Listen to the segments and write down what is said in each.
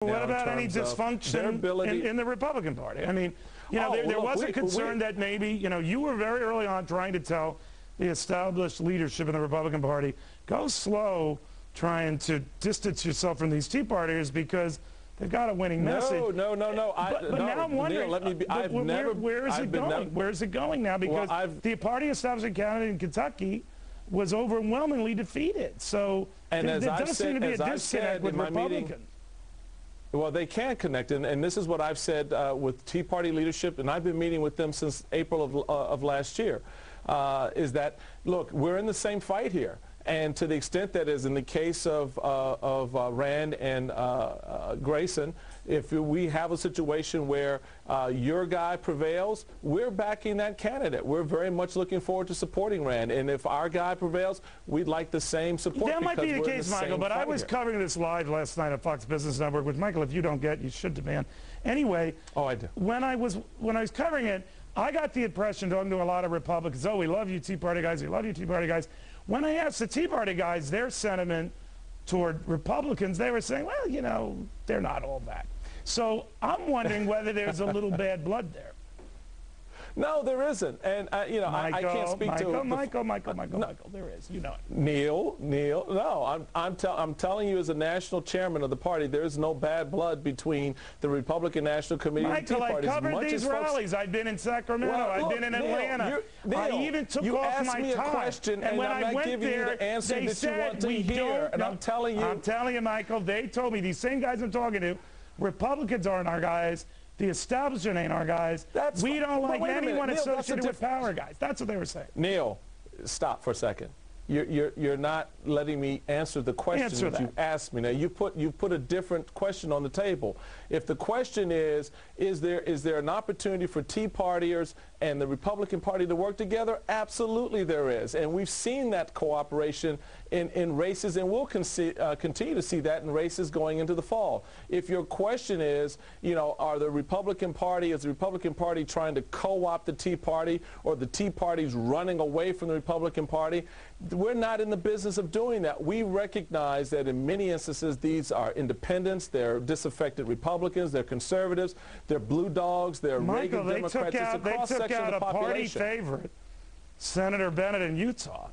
What about any dysfunction in the Republican Party? I mean, you know, there was a concern that maybe, you know, you were very early on trying to tell the established leadership in the Republican Party, go slow trying to distance yourself from these Tea Partiers because they've got a winning message. No. But now I'm wondering, Neil, where is it going? Where is it going now? Because the party establishment candidate in Kentucky was overwhelmingly defeated. So there does seem to be a disconnect with Republicans. Well, they can connect, and this is what I've said with Tea Party leadership, and I've been meeting with them since April of last year, is that, look, we're in the same fight here. And to the extent that, as in the case of Rand and Grayson, if we have a situation where your guy prevails, we're backing that candidate. We're very much looking forward to supporting Rand. And if our guy prevails, we'd like the same support. That might be the case, Michael, but I was covering this live last night on Fox Business Network, which, Michael, if you don't get, you should demand. Anyway, I do. When I was covering it, I got the impression, talking to a lot of Republicans, oh, we love you Tea Party guys, we love you Tea Party guys. When I asked the Tea Party guys their sentiment toward Republicans, they were saying, well, you know, they're not all that. So I'm wondering whether there's a little bad blood there. No, there isn't. And, you know, I can't speak to... Michael, there is. You know it. Neil, no, I'm telling you as a national chairman of the party, there is no bad blood between the Republican National Committee and the Tea Party. Michael, I covered these rallies. I've been in Sacramento. I've been in Atlanta. I even took off my tie. You asked me a question, and when I'm not giving you the answer that you want to hear. And I'm telling you, Michael, they told me, these same guys I'm talking to, Republicans aren't our guys. The establishment ain't our guys. We don't like anyone associated with power guys. That's what they were saying. Neil, stop for a second. You're not letting me answer the question that you asked me. Now you put a different question on the table. If the question is there an opportunity for Tea Partiers and the Republican Party to work together? Absolutely there is. And we've seen that cooperation in races, and we'll continue to see that in races going into the fall. If your question is, you know, is the Republican Party trying to co-opt the Tea Party, or the Tea Party's running away from the Republican Party? We're not in the business of doing that. We recognize that in many instances these are independents, they're disaffected Republicans, they're conservatives, they're blue dogs, they're Reagan Democrats. They took out a party favorite, Senator Bennett in Utah.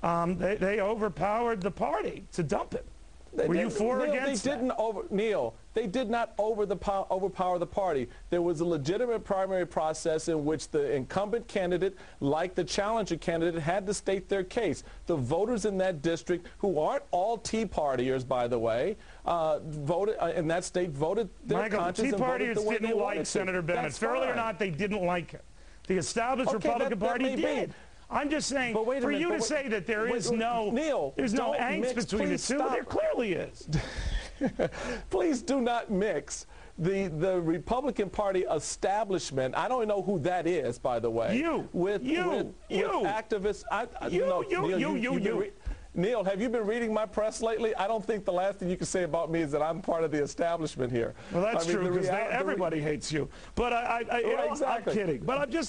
They overpowered the party to dump him. Were you for or against that? Neil, they did not overpower the party. There was a legitimate primary process in which the incumbent candidate, like the challenger candidate, had to state their case. The voters in that district, who aren't all Tea Partiers, by the way, voted in that state, voted their conscience and voted the way they wanted to. Tea Partiers didn't like Senator Bennett. Fairly or not, they didn't like him. The established Republican Party did. I'm just saying, for you to say that there is no angst between the two, there clearly is. Please do not mix the Republican Party establishment. I don't know who that is, by the way. With activists. Neil, have you been reading my press lately? I don't think the last thing you can say about me is that I'm part of the establishment here. Well, that's true, because everybody hates you. But I'm kidding. But I'm just